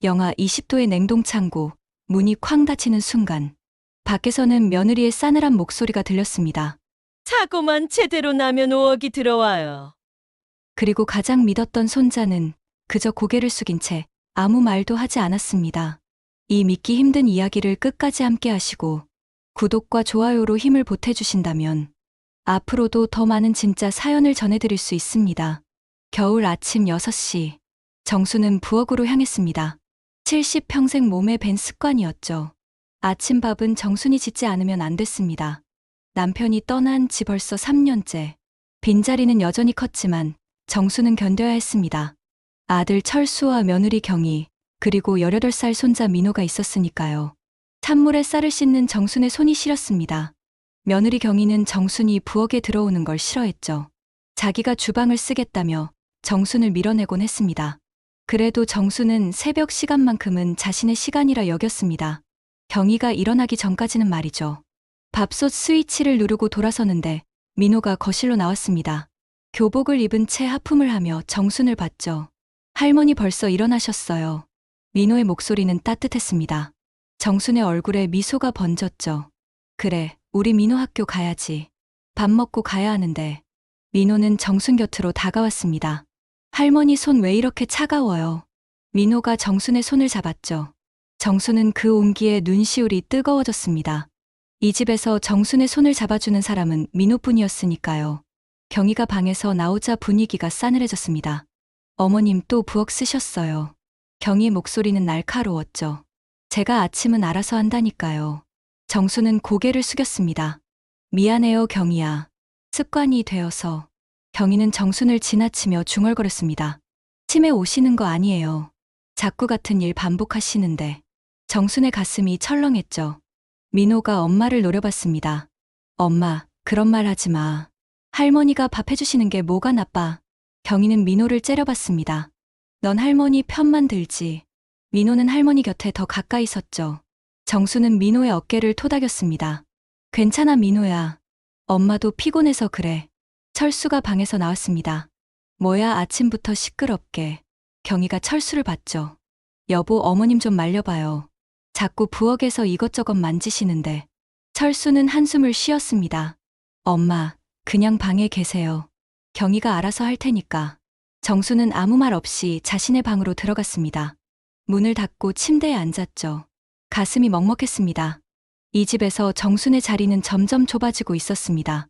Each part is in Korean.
영하 20도의 냉동창고, 문이 쾅 닫히는 순간 밖에서는 며느리의 싸늘한 목소리가 들렸습니다. 사고만 제대로 나면 5억이 들어와요. 그리고 가장 믿었던 손자는 그저 고개를 숙인 채 아무 말도 하지 않았습니다. 이 믿기 힘든 이야기를 끝까지 함께 하시고 구독과 좋아요로 힘을 보태주신다면 앞으로도 더 많은 진짜 사연을 전해드릴 수 있습니다. 겨울 아침 6시, 정수는 부엌으로 향했습니다. 70평생 몸에 밴 습관이었죠. 아침밥은 정순이 짓지 않으면 안 됐습니다. 남편이 떠난 지 벌써 3년째. 빈자리는 여전히 컸지만 정수는 견뎌야 했습니다. 아들 철수와 며느리 경희, 그리고 18살 손자 민호가 있었으니까요. 찬물에 쌀을 씻는 정순의 손이 시렸습니다. 며느리 경희는 정순이 부엌에 들어오는 걸 싫어했죠. 자기가 주방을 쓰겠다며 정순을 밀어내곤 했습니다. 그래도 정순은 새벽 시간만큼은 자신의 시간이라 여겼습니다. 경희가 일어나기 전까지는 말이죠. 밥솥 스위치를 누르고 돌아서는데 민호가 거실로 나왔습니다. 교복을 입은 채 하품을 하며 정순을 봤죠. 할머니 벌써 일어나셨어요. 민호의 목소리는 따뜻했습니다. 정순의 얼굴에 미소가 번졌죠. 그래, 우리 민호 학교 가야지. 밥 먹고 가야 하는데. 민호는 정순 곁으로 다가왔습니다. 할머니 손 왜 이렇게 차가워요? 민호가 정순의 손을 잡았죠. 정순은 그 온기에 눈시울이 뜨거워졌습니다. 이 집에서 정순의 손을 잡아주는 사람은 민호뿐이었으니까요. 경희가 방에서 나오자 분위기가 싸늘해졌습니다. 어머님 또 부엌 쓰셨어요. 경희의 목소리는 날카로웠죠. 제가 아침은 알아서 한다니까요. 정순은 고개를 숙였습니다. 미안해요, 경희야. 습관이 되어서. 경희는 정순을 지나치며 중얼거렸습니다. 치매 오시는 거 아니에요. 자꾸 같은 일 반복하시는데. 정순의 가슴이 철렁했죠. 민호가 엄마를 노려봤습니다. 엄마, 그런 말 하지 마. 할머니가 밥 해주시는 게 뭐가 나빠. 경희는 민호를 째려봤습니다. 넌 할머니 편만 들지. 민호는 할머니 곁에 더 가까이 섰죠. 정수는 민호의 어깨를 토닥였습니다. 괜찮아, 민호야. 엄마도 피곤해서 그래. 철수가 방에서 나왔습니다. 뭐야, 아침부터 시끄럽게. 경희가 철수를 봤죠. 여보, 어머님 좀 말려봐요. 자꾸 부엌에서 이것저것 만지시는데. 철수는 한숨을 쉬었습니다. 엄마, 그냥 방에 계세요. 경희가 알아서 할 테니까. 정수는 아무 말 없이 자신의 방으로 들어갔습니다. 문을 닫고 침대에 앉았죠. 가슴이 먹먹했습니다. 이 집에서 정순의 자리는 점점 좁아지고 있었습니다.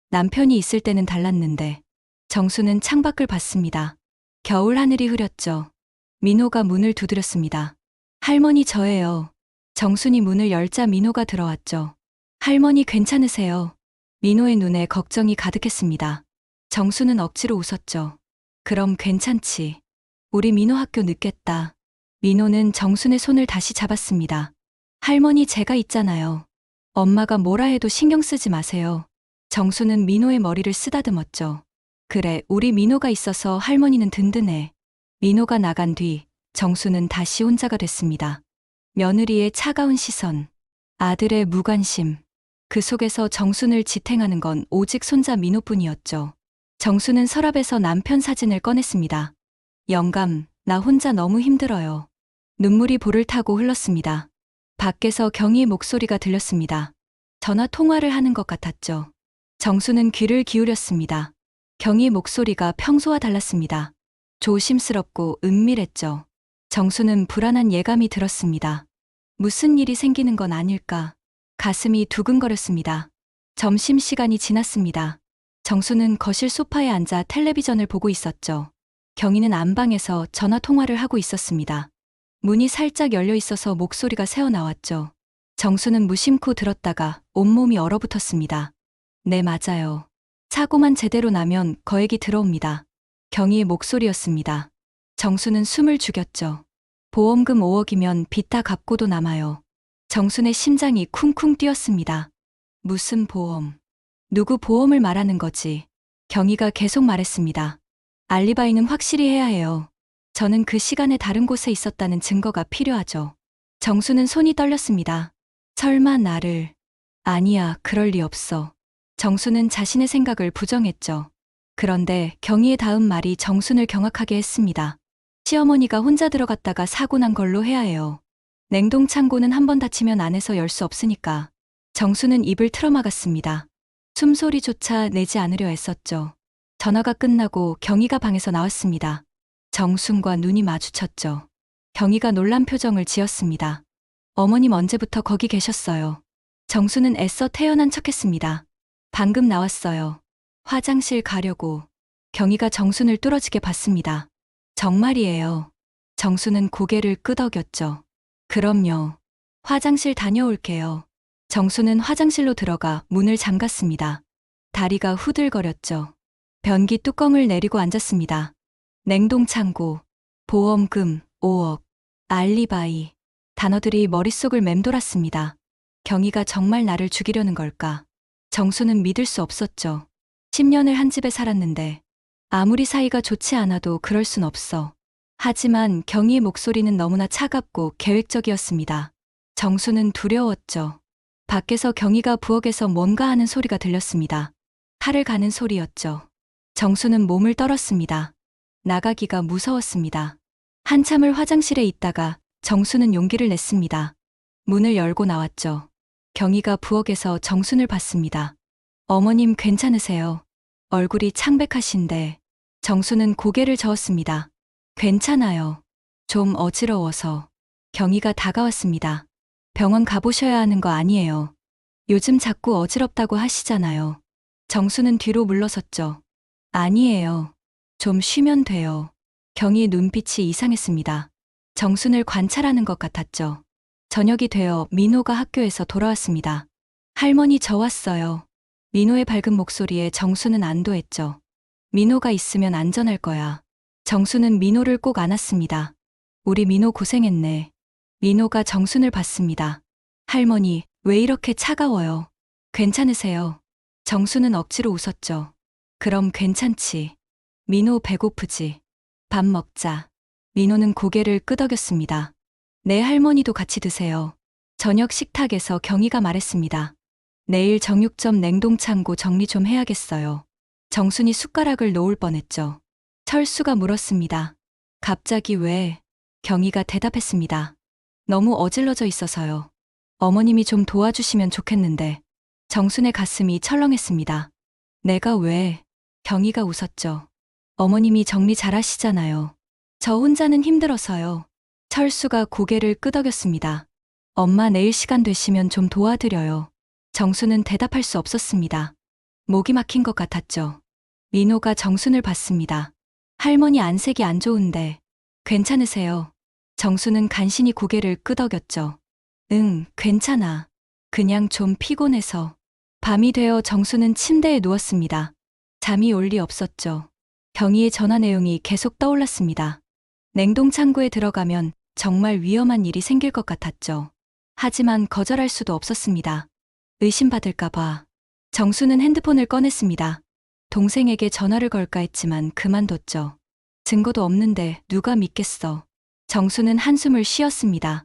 남편이 있을 때는 달랐는데 정수는 창밖을 봤습니다. 겨울 하늘이 흐렸죠. 민호가 문을 두드렸습니다. 할머니 저예요. 정순이 문을 열자 민호가 들어왔죠. 할머니 괜찮으세요? 민호의 눈에 걱정이 가득했습니다. 정수는 억지로 웃었죠. 그럼 괜찮지. 우리 민호 학교 늦겠다. 민호는 정순의 손을 다시 잡았습니다. 할머니 제가 있잖아요. 엄마가 뭐라 해도 신경 쓰지 마세요. 정수는 민호의 머리를 쓰다듬었죠. 그래, 우리 민호가 있어서 할머니는 든든해. 민호가 나간 뒤 정수는 다시 혼자가 됐습니다. 며느리의 차가운 시선, 아들의 무관심, 그 속에서 정순을 지탱하는 건 오직 손자 민호뿐이었죠. 정수는 서랍에서 남편 사진을 꺼냈습니다. 영감, 나 혼자 너무 힘들어요. 눈물이 볼을 타고 흘렀습니다. 밖에서 경희의 목소리가 들렸습니다. 전화 통화를 하는 것 같았죠. 정수는 귀를 기울였습니다. 경희의 목소리가 평소와 달랐습니다. 조심스럽고 은밀했죠. 정수는 불안한 예감이 들었습니다. 무슨 일이 생기는 건 아닐까. 가슴이 두근거렸습니다. 점심시간이 지났습니다. 정수는 거실 소파에 앉아 텔레비전을 보고 있었죠. 경희는 안방에서 전화 통화를 하고 있었습니다. 문이 살짝 열려 있어서 목소리가 새어나왔죠. 정수는 무심코 들었다가 온몸이 얼어붙었습니다. 네, 맞아요. 사고만 제대로 나면 거액이 들어옵니다. 경희의 목소리였습니다. 정수는 숨을 죽였죠. 보험금 5억이면 빚 다 갚고도 남아요. 정순의 심장이 쿵쿵 뛰었습니다. 무슨 보험? 누구 보험을 말하는 거지? 경희가 계속 말했습니다. 알리바이는 확실히 해야 해요. 저는 그 시간에 다른 곳에 있었다는 증거가 필요하죠. 정수는 손이 떨렸습니다. 설마 나를... 아니야, 그럴 리 없어. 정수는 자신의 생각을 부정했죠. 그런데 경희의 다음 말이 정순을 경악하게 했습니다. 시어머니가 혼자 들어갔다가 사고 난 걸로 해야 해요. 냉동 창고는 한 번 닫히면 안에서 열 수 없으니까. 정수는 입을 틀어막았습니다. 숨소리조차 내지 않으려 애썼죠. 전화가 끝나고 경희가 방에서 나왔습니다. 정순과 눈이 마주쳤죠. 경희가 놀란 표정을 지었습니다. 어머님 언제부터 거기 계셨어요? 정수는 애써 태연한 척했습니다. 방금 나왔어요. 화장실 가려고. 경희가 정순을 뚫어지게 봤습니다. 정말이에요. 정수는 고개를 끄덕였죠. 그럼요. 화장실 다녀올게요. 정수는 화장실로 들어가 문을 잠갔습니다. 다리가 후들거렸죠. 변기 뚜껑을 내리고 앉았습니다. 냉동창고, 보험금 5억, 알리바이. 단어들이 머릿속을 맴돌았습니다. 경희가 정말 나를 죽이려는 걸까? 정수는 믿을 수 없었죠. 10년을 한 집에 살았는데 아무리 사이가 좋지 않아도 그럴 순 없어. 하지만 경희의 목소리는 너무나 차갑고 계획적이었습니다. 정수는 두려웠죠. 밖에서 경희가 부엌에서 뭔가 하는 소리가 들렸습니다. 칼을 가는 소리였죠. 정수는 몸을 떨었습니다. 나가기가 무서웠습니다. 한참을 화장실에 있다가 정수는 용기를 냈습니다. 문을 열고 나왔죠. 경희가 부엌에서 정순을 봤습니다. 어머님 괜찮으세요? 얼굴이 창백하신데 정수는 고개를 저었습니다. 괜찮아요. 좀 어지러워서. 경희가 다가왔습니다. 병원 가보셔야 하는 거 아니에요. 요즘 자꾸 어지럽다고 하시잖아요. 정수는 뒤로 물러섰죠. 아니에요. 좀 쉬면 돼요. 경희의 눈빛이 이상했습니다. 정순을 관찰하는 것 같았죠. 저녁이 되어 민호가 학교에서 돌아왔습니다. 할머니 저 왔어요. 민호의 밝은 목소리에 정수는 안도했죠. 민호가 있으면 안전할 거야. 정수는 민호를 꼭 안았습니다. 우리 민호 고생했네. 민호가 정순을 봤습니다. 할머니, 왜 이렇게 차가워요? 괜찮으세요? 정수는 억지로 웃었죠. 그럼 괜찮지. 민호 배고프지? 밥 먹자. 민호는 고개를 끄덕였습니다. 네 할머니도 같이 드세요. 저녁 식탁에서 경희가 말했습니다. 내일 정육점 냉동창고 정리 좀 해야겠어요. 정순이 숟가락을 놓을 뻔했죠. 철수가 물었습니다. 갑자기 왜? 경희가 대답했습니다. 너무 어질러져 있어서요. 어머님이 좀 도와주시면 좋겠는데. 정순의 가슴이 철렁했습니다. 내가 왜? 경희가 웃었죠. 어머님이 정리 잘하시잖아요. 저 혼자는 힘들어서요. 철수가 고개를 끄덕였습니다. 엄마 내일 시간 되시면 좀 도와드려요. 정수는 대답할 수 없었습니다. 목이 막힌 것 같았죠. 민호가 정순을 봤습니다. 할머니 안색이 안 좋은데 괜찮으세요? 정수는 간신히 고개를 끄덕였죠. 응, 괜찮아. 그냥 좀 피곤해서. 밤이 되어 정수는 침대에 누웠습니다. 잠이 올 리 없었죠. 경희의 전화 내용이 계속 떠올랐습니다. 냉동창고에 들어가면 정말 위험한 일이 생길 것 같았죠. 하지만 거절할 수도 없었습니다. 의심받을까봐. 정수는 핸드폰을 꺼냈습니다. 동생에게 전화를 걸까 했지만 그만뒀죠. 증거도 없는데 누가 믿겠어. 정수는 한숨을 쉬었습니다.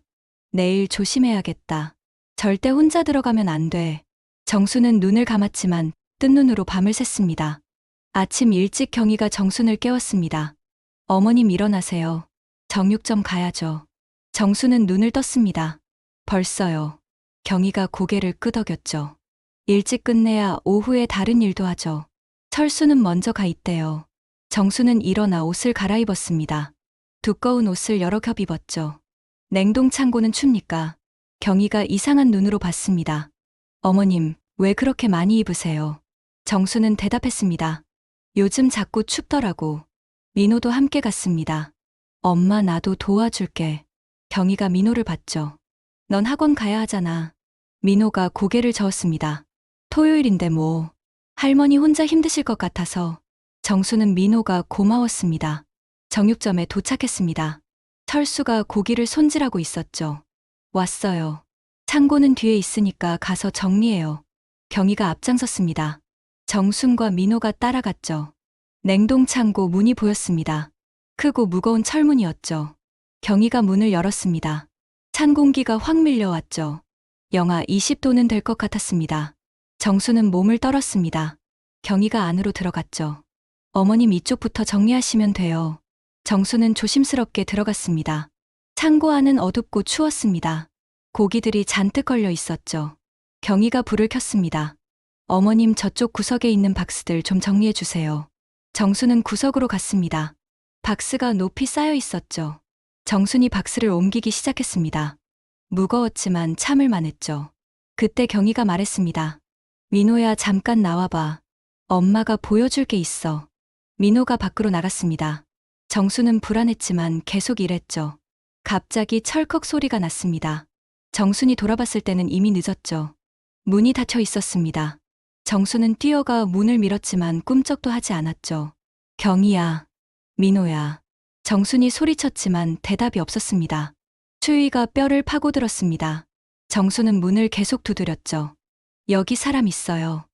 내일 조심해야겠다. 절대 혼자 들어가면 안 돼. 정수는 눈을 감았지만 뜬 눈으로 밤을 샜습니다. 아침 일찍 경희가 정순을 깨웠습니다. 어머님 일어나세요. 정육점 가야죠. 정수는 눈을 떴습니다. 벌써요. 경희가 고개를 끄덕였죠. 일찍 끝내야 오후에 다른 일도 하죠. 철수는 먼저 가 있대요. 정수는 일어나 옷을 갈아입었습니다. 두꺼운 옷을 여러 겹 입었죠. 냉동창고는 춥니까? 경희가 이상한 눈으로 봤습니다. 어머님, 왜 그렇게 많이 입으세요? 정수는 대답했습니다. 요즘 자꾸 춥더라고. 민호도 함께 갔습니다. 엄마 나도 도와줄게. 경희가 민호를 봤죠. 넌 학원 가야 하잖아. 민호가 고개를 저었습니다. 토요일인데 뭐. 할머니 혼자 힘드실 것 같아서. 정수는 민호가 고마웠습니다. 정육점에 도착했습니다. 철수가 고기를 손질하고 있었죠. 왔어요. 창고는 뒤에 있으니까 가서 정리해요. 경희가 앞장섰습니다. 정순과 민호가 따라갔죠. 냉동창고 문이 보였습니다. 크고 무거운 철문이었죠. 경희가 문을 열었습니다. 찬 공기가 확 밀려왔죠. 영하 20도는 될 것 같았습니다. 정수는 몸을 떨었습니다. 경희가 안으로 들어갔죠. 어머님 이쪽부터 정리하시면 돼요. 정수는 조심스럽게 들어갔습니다. 창고 안은 어둡고 추웠습니다. 고기들이 잔뜩 걸려 있었죠. 경희가 불을 켰습니다. 어머님, 저쪽 구석에 있는 박스들 좀 정리해 주세요. 정수는 구석으로 갔습니다. 박스가 높이 쌓여 있었죠. 정순이 박스를 옮기기 시작했습니다. 무거웠지만 참을만 했죠. 그때 경희가 말했습니다. 민호야, 잠깐 나와봐. 엄마가 보여줄 게 있어. 민호가 밖으로 나갔습니다. 정수는 불안했지만 계속 일했죠. 갑자기 철컥 소리가 났습니다. 정순이 돌아봤을 때는 이미 늦었죠. 문이 닫혀 있었습니다. 정수는 뛰어가 문을 밀었지만 꿈쩍도 하지 않았죠. 경희야, 민호야. 정순이 소리쳤지만 대답이 없었습니다. 추위가 뼈를 파고들었습니다. 정수는 문을 계속 두드렸죠. 여기 사람 있어요.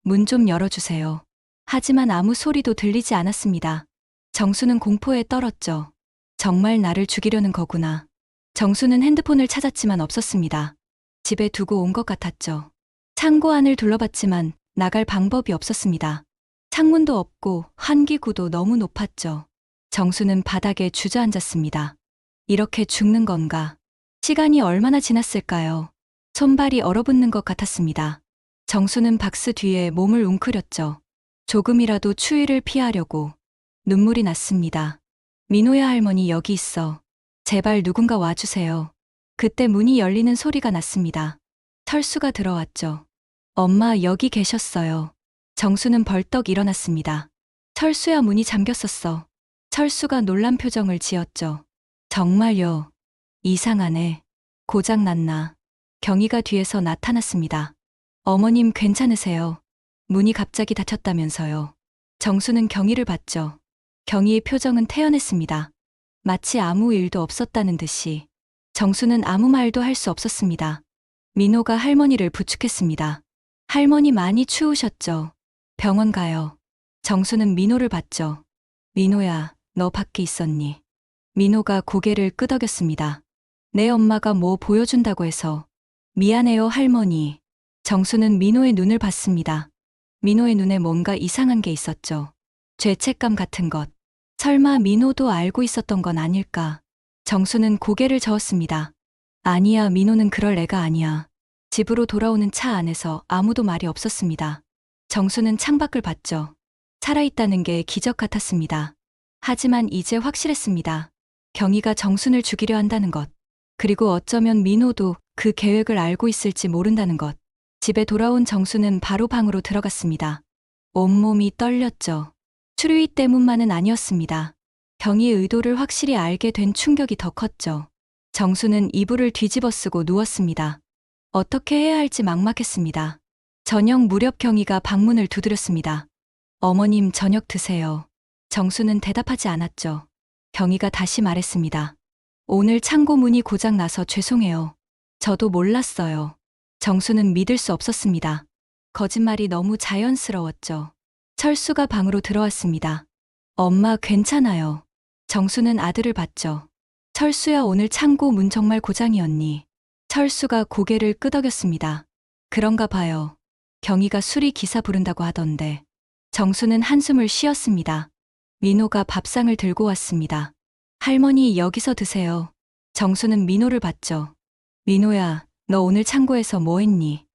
문 좀 열어주세요. 하지만 아무 소리도 들리지 않았습니다. 정수는 공포에 떨었죠. 정말 나를 죽이려는 거구나. 정수는 핸드폰을 찾았지만 없었습니다. 집에 두고 온 것 같았죠. 창고 안을 둘러봤지만 나갈 방법이 없었습니다. 창문도 없고 환기구도 너무 높았죠. 정수는 바닥에 주저앉았습니다. 이렇게 죽는 건가? 시간이 얼마나 지났을까요? 손발이 얼어붙는 것 같았습니다. 정수는 박스 뒤에 몸을 웅크렸죠. 조금이라도 추위를 피하려고. 눈물이 났습니다. 민호야, 할머니 여기 있어. 제발 누군가 와주세요. 그때 문이 열리는 소리가 났습니다. 철수가 들어왔죠. 엄마, 여기 계셨어요. 정수는 벌떡 일어났습니다. 철수야, 문이 잠겼었어. 철수가 놀란 표정을 지었죠. 정말요? 이상하네. 고장났나? 경희가 뒤에서 나타났습니다. 어머님 괜찮으세요? 문이 갑자기 닫혔다면서요. 정수는 경희를 봤죠. 경희의 표정은 태연했습니다. 마치 아무 일도 없었다는 듯이. 정수는 아무 말도 할 수 없었습니다. 민호가 할머니를 부축했습니다. 할머니 많이 추우셨죠? 병원 가요. 정수는 민호를 봤죠. 민호야, 너 밖에 있었니? 민호가 고개를 끄덕였습니다. 내 엄마가 뭐 보여준다고 해서. 미안해요, 할머니. 정수는 민호의 눈을 봤습니다. 민호의 눈에 뭔가 이상한 게 있었죠. 죄책감 같은 것. 설마 민호도 알고 있었던 건 아닐까? 정수는 고개를 저었습니다. 아니야, 민호는 그럴 애가 아니야. 집으로 돌아오는 차 안에서 아무도 말이 없었습니다. 정수는 창밖을 봤죠. 살아있다는 게 기적 같았습니다. 하지만 이제 확실했습니다. 경희가 정순을 죽이려 한다는 것. 그리고 어쩌면 민호도 그 계획을 알고 있을지 모른다는 것. 집에 돌아온 정수는 바로 방으로 들어갔습니다. 온몸이 떨렸죠. 추루이 때문만은 아니었습니다. 경희의 의도를 확실히 알게 된 충격이 더 컸죠. 정수는 이불을 뒤집어 쓰고 누웠습니다. 어떻게 해야 할지 막막했습니다. 저녁 무렵 경희가 방문을 두드렸습니다. 어머님, 저녁 드세요. 정수는 대답하지 않았죠. 경희가 다시 말했습니다. 오늘 창고 문이 고장 나서 죄송해요. 저도 몰랐어요. 정수는 믿을 수 없었습니다. 거짓말이 너무 자연스러웠죠. 철수가 방으로 들어왔습니다. 엄마, 괜찮아요. 정수는 아들을 봤죠. 철수야, 오늘 창고 문 정말 고장이었니? 철수가 고개를 끄덕였습니다. 그런가 봐요. 경희가 수리 기사 부른다고 하던데. 정수는 한숨을 쉬었습니다. 민호가 밥상을 들고 왔습니다. 할머니, 여기서 드세요. 정수는 민호를 봤죠. 민호야, 너 오늘 창고에서 뭐 했니?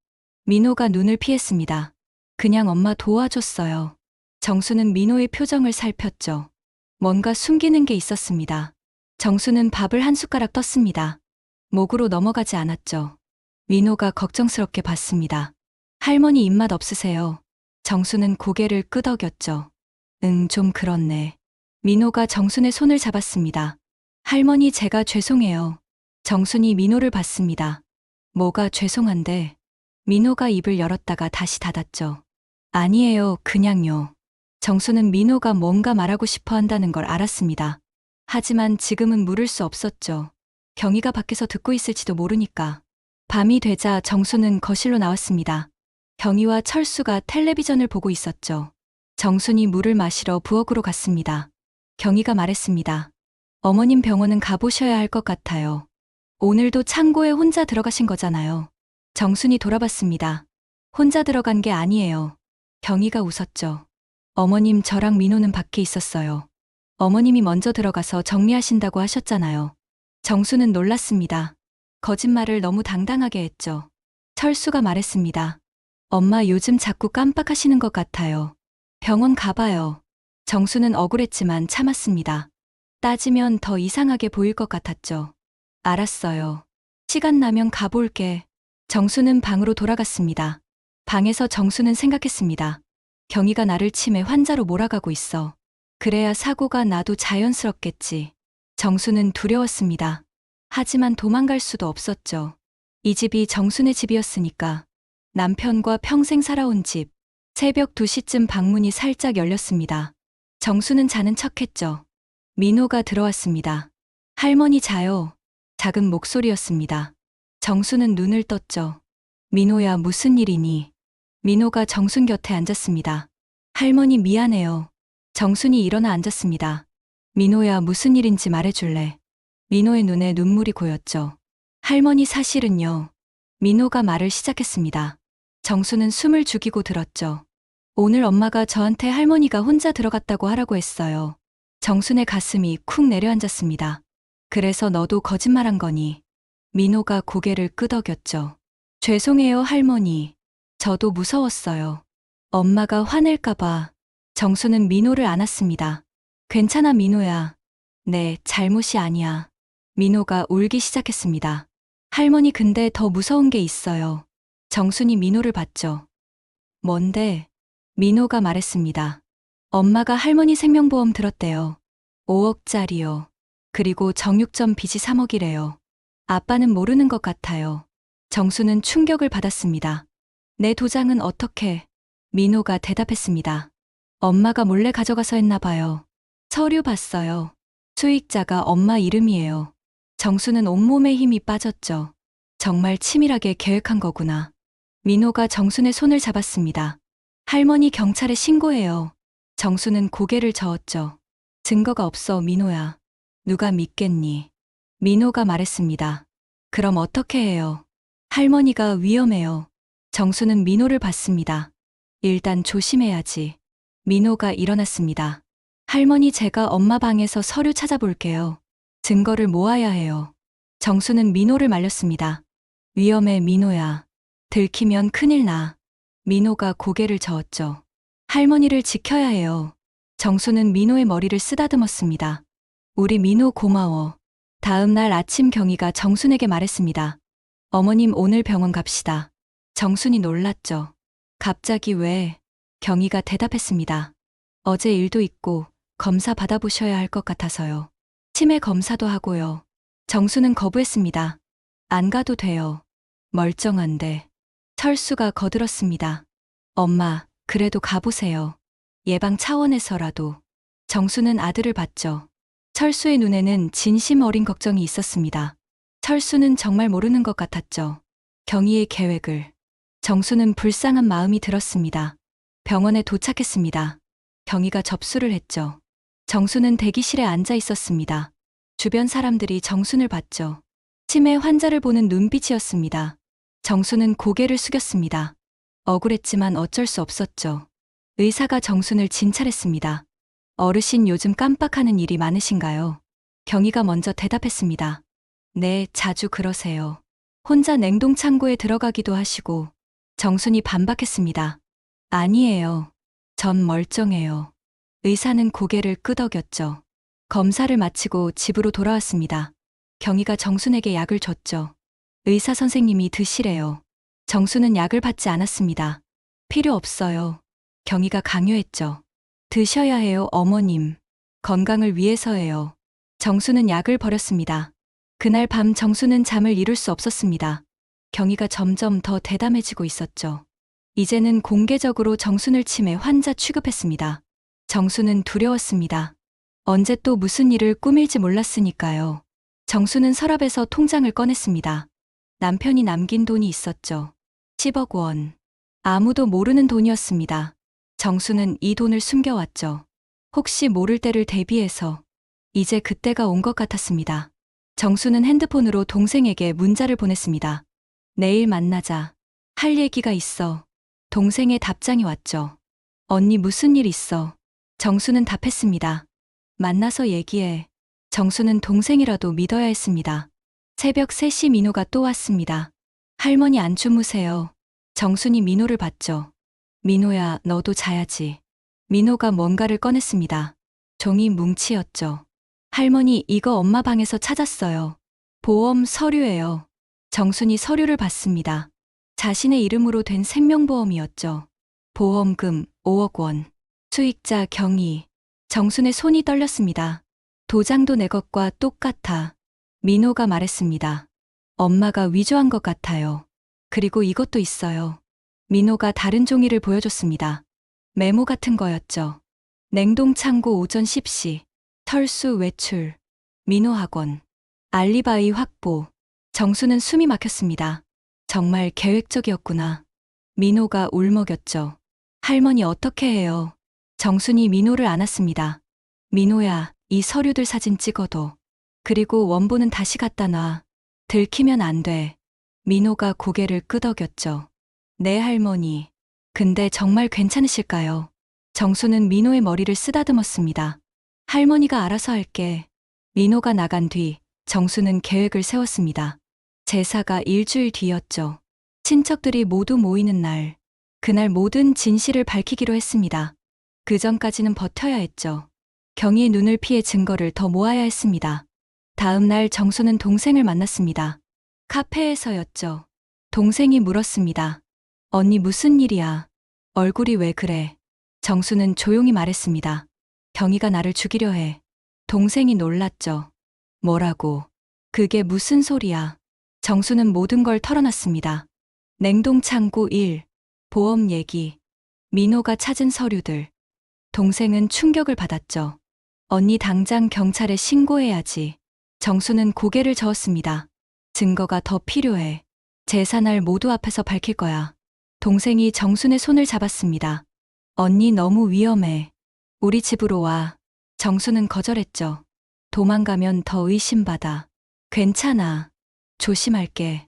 민호가 눈을 피했습니다. 그냥 엄마 도와줬어요. 정수는 민호의 표정을 살폈죠. 뭔가 숨기는 게 있었습니다. 정수는 밥을 한 숟가락 떴습니다. 목으로 넘어가지 않았죠. 민호가 걱정스럽게 봤습니다. 할머니 입맛 없으세요? 정수는 고개를 끄덕였죠. 응, 좀 그렇네. 민호가 정순의 손을 잡았습니다. 할머니, 제가 죄송해요. 정순이 민호를 봤습니다. 뭐가 죄송한데? 민호가 입을 열었다가 다시 닫았죠. 아니에요, 그냥요. 정수는 민호가 뭔가 말하고 싶어 한다는 걸 알았습니다. 하지만 지금은 물을 수 없었죠. 경희가 밖에서 듣고 있을지도 모르니까. 밤이 되자 정수는 거실로 나왔습니다. 경희와 철수가 텔레비전을 보고 있었죠. 정순이 물을 마시러 부엌으로 갔습니다. 경희가 말했습니다. 어머님, 병원은 가보셔야 할 것 같아요. 오늘도 창고에 혼자 들어가신 거잖아요. 정순이 돌아봤습니다. 혼자 들어간 게 아니에요. 경희가 웃었죠. 어머님, 저랑 민호는 밖에 있었어요. 어머님이 먼저 들어가서 정리하신다고 하셨잖아요. 정수는 놀랐습니다. 거짓말을 너무 당당하게 했죠. 철수가 말했습니다. 엄마 요즘 자꾸 깜빡하시는 것 같아요. 병원 가봐요. 정수는 억울했지만 참았습니다. 따지면 더 이상하게 보일 것 같았죠. 알았어요. 시간 나면 가볼게. 정수는 방으로 돌아갔습니다. 방에서 정수는 생각했습니다. 경희가 나를 치매 환자로 몰아가고 있어. 그래야 사고가 나도 자연스럽겠지. 정수는 두려웠습니다. 하지만 도망갈 수도 없었죠. 이 집이 정순의 집이었으니까. 남편과 평생 살아온 집. 새벽 2시쯤 방문이 살짝 열렸습니다. 정수는 자는 척했죠. 민호가 들어왔습니다. 할머니 자요. 작은 목소리였습니다. 정수는 눈을 떴죠. 민호야, 무슨 일이니? 민호가 정순 곁에 앉았습니다. 할머니 미안해요. 정순이 일어나 앉았습니다. 민호야, 무슨 일인지 말해줄래? 민호의 눈에 눈물이 고였죠. 할머니 사실은요. 민호가 말을 시작했습니다. 정수는 숨을 죽이고 들었죠. 오늘 엄마가 저한테 할머니가 혼자 들어갔다고 하라고 했어요. 정순의 가슴이 쿵 내려앉았습니다. 그래서 너도 거짓말한 거니? 민호가 고개를 끄덕였죠. 죄송해요, 할머니. 저도 무서웠어요. 엄마가 화낼까봐. 정수는 민호를 안았습니다. 괜찮아, 민호야. 네, 잘못이 아니야. 민호가 울기 시작했습니다. 할머니, 근데 더 무서운 게 있어요. 정순이 민호를 봤죠. 뭔데? 민호가 말했습니다. 엄마가 할머니 생명보험 들었대요. 5억짜리요. 그리고 정육점 빚이 3억이래요. 아빠는 모르는 것 같아요. 정수는 충격을 받았습니다. 내 도장은 어떻게? 민호가 대답했습니다. 엄마가 몰래 가져가서 했나 봐요. 서류 봤어요. 수익자가 엄마 이름이에요. 정수는 온몸에 힘이 빠졌죠. 정말 치밀하게 계획한 거구나. 민호가 정순의 손을 잡았습니다. 할머니, 경찰에 신고해요. 정수는 고개를 저었죠. 증거가 없어, 민호야. 누가 믿겠니? 민호가 말했습니다. 그럼 어떻게 해요? 할머니가 위험해요. 정수는 민호를 봤습니다. 일단 조심해야지. 민호가 일어났습니다. 할머니, 제가 엄마 방에서 서류 찾아볼게요. 증거를 모아야 해요. 정수는 민호를 말렸습니다. 위험해, 민호야. 들키면 큰일 나. 민호가 고개를 저었죠. 할머니를 지켜야 해요. 정수는 민호의 머리를 쓰다듬었습니다. 우리 민호 고마워. 다음 날 아침 경희가 정순에게 말했습니다. 어머님, 오늘 병원 갑시다. 정순이 놀랐죠. 갑자기 왜? 경희가 대답했습니다. 어제 일도 있고 검사 받아보셔야 할 것 같아서요. 치매 검사도 하고요. 정수는 거부했습니다. 안 가도 돼요. 멀쩡한데. 철수가 거들었습니다. 엄마, 그래도 가보세요. 예방 차원에서라도. 정수는 아들을 봤죠. 철수의 눈에는 진심 어린 걱정이 있었습니다. 철수는 정말 모르는 것 같았죠. 경희의 계획을. 정수는 불쌍한 마음이 들었습니다. 병원에 도착했습니다. 경희가 접수를 했죠. 정수는 대기실에 앉아 있었습니다. 주변 사람들이 정순을 봤죠. 치매 환자를 보는 눈빛이었습니다. 정수는 고개를 숙였습니다. 억울했지만 어쩔 수 없었죠. 의사가 정순을 진찰했습니다. 어르신, 요즘 깜빡하는 일이 많으신가요? 경희가 먼저 대답했습니다. 네, 자주 그러세요. 혼자 냉동창고에 들어가기도 하시고. 정순이 반박했습니다. 아니에요. 전 멀쩡해요. 의사는 고개를 끄덕였죠. 검사를 마치고 집으로 돌아왔습니다. 경희가 정순에게 약을 줬죠. 의사 선생님이 드시래요. 정수는 약을 받지 않았습니다. 필요 없어요. 경희가 강요했죠. 드셔야 해요, 어머님. 건강을 위해서예요. 정수는 약을 버렸습니다. 그날 밤 정수는 잠을 이룰 수 없었습니다. 경희가 점점 더 대담해지고 있었죠. 이제는 공개적으로 정순을 치매 환자 취급했습니다. 정수는 두려웠습니다. 언제 또 무슨 일을 꾸밀지 몰랐으니까요. 정수는 서랍에서 통장을 꺼냈습니다. 남편이 남긴 돈이 있었죠. 10억 원. 아무도 모르는 돈이었습니다. 정수는 이 돈을 숨겨왔죠. 혹시 모를 때를 대비해서. 이제 그때가 온 것 같았습니다. 정수는 핸드폰으로 동생에게 문자를 보냈습니다. 내일 만나자. 할 얘기가 있어. 동생의 답장이 왔죠. 언니, 무슨 일 있어? 정수는 답했습니다. 만나서 얘기해. 정수는 동생이라도 믿어야 했습니다. 새벽 3시 민호가 또 왔습니다. 할머니 안 주무세요. 정순이 민호를 봤죠. 민호야, 너도 자야지. 민호가 뭔가를 꺼냈습니다. 종이 뭉치였죠. 할머니, 이거 엄마 방에서 찾았어요. 보험 서류예요. 정순이 서류를 봤습니다. 자신의 이름으로 된 생명보험이었죠. 보험금 5억 원. 수익자 경희. 정순의 손이 떨렸습니다. 도장도 내 것과 똑같아. 민호가 말했습니다. 엄마가 위조한 것 같아요. 그리고 이것도 있어요. 민호가 다른 종이를 보여줬습니다. 메모 같은 거였죠. 냉동창고 오전 10시. 털수 외출. 민호 학원. 알리바이 확보. 정수는 숨이 막혔습니다. 정말 계획적이었구나. 민호가 울먹였죠. 할머니 어떻게 해요? 정순이 민호를 안았습니다. 민호야, 이 서류들 사진 찍어둬. 그리고 원본은 다시 갖다 놔. 들키면 안 돼. 민호가 고개를 끄덕였죠. 네, 할머니. 근데 정말 괜찮으실까요? 정수는 민호의 머리를 쓰다듬었습니다. 할머니가 알아서 할게. 민호가 나간 뒤 정수는 계획을 세웠습니다. 제사가 일주일 뒤였죠. 친척들이 모두 모이는 날. 그날 모든 진실을 밝히기로 했습니다. 그 전까지는 버텨야 했죠. 경희의 눈을 피해 증거를 더 모아야 했습니다. 다음 날 정수는 동생을 만났습니다. 카페에서였죠. 동생이 물었습니다. 언니 무슨 일이야? 얼굴이 왜 그래? 정수는 조용히 말했습니다. 경희가 나를 죽이려 해. 동생이 놀랐죠. 뭐라고? 그게 무슨 소리야? 정수는 모든 걸 털어놨습니다. 냉동창고 1. 보험 얘기. 민호가 찾은 서류들. 동생은 충격을 받았죠. 언니 당장 경찰에 신고해야지. 정수는 고개를 저었습니다. 증거가 더 필요해. 제사날 모두 앞에서 밝힐 거야. 동생이 정순의 손을 잡았습니다. 언니 너무 위험해. 우리 집으로 와. 정수는 거절했죠. 도망가면 더 의심받아. 괜찮아. 조심할게.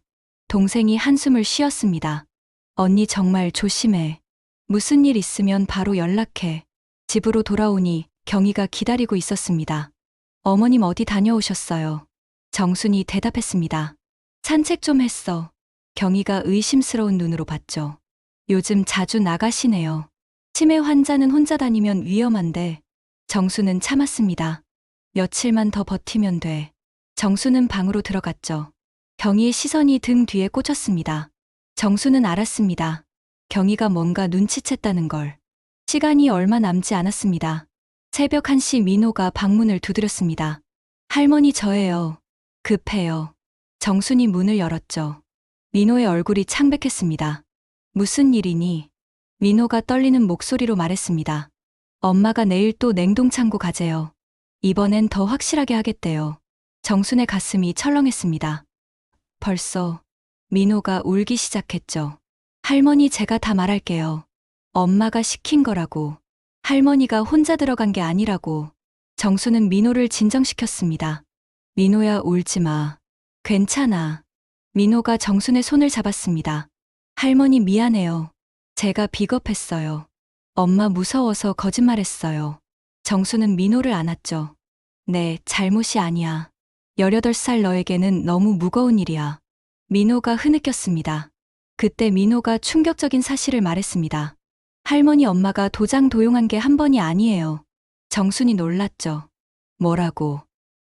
동생이 한숨을 쉬었습니다. 언니 정말 조심해. 무슨 일 있으면 바로 연락해. 집으로 돌아오니 경희가 기다리고 있었습니다. 어머님 어디 다녀오셨어요? 정순이 대답했습니다. 산책 좀 했어. 경희가 의심스러운 눈으로 봤죠. 요즘 자주 나가시네요. 치매 환자는 혼자 다니면 위험한데. 정수는 참았습니다. 며칠만 더 버티면 돼. 정수는 방으로 들어갔죠. 경희의 시선이 등 뒤에 꽂혔습니다. 정수는 알았습니다. 경희가 뭔가 눈치챘다는 걸. 시간이 얼마 남지 않았습니다. 새벽 1시 민호가 방문을 두드렸습니다. 할머니 저예요. 급해요. 정순이 문을 열었죠. 민호의 얼굴이 창백했습니다. 무슨 일이니? 민호가 떨리는 목소리로 말했습니다. 엄마가 내일 또 냉동창고 가재요. 이번엔 더 확실하게 하겠대요. 정순의 가슴이 철렁했습니다. 벌써 민호가 울기 시작했죠. 할머니 제가 다 말할게요. 엄마가 시킨 거라고. 할머니가 혼자 들어간 게 아니라고. 정수는 민호를 진정시켰습니다. 민호야 울지 마. 괜찮아. 민호가 정순의 손을 잡았습니다. 할머니 미안해요. 제가 비겁했어요. 엄마 무서워서 거짓말했어요. 정수는 민호를 안았죠. 네, 잘못이 아니야. 18살 너에게는 너무 무거운 일이야. 민호가 흐느꼈습니다. 그때 민호가 충격적인 사실을 말했습니다. 할머니 엄마가 도장 도용한 게 한 번이 아니에요. 정순이 놀랐죠. 뭐라고?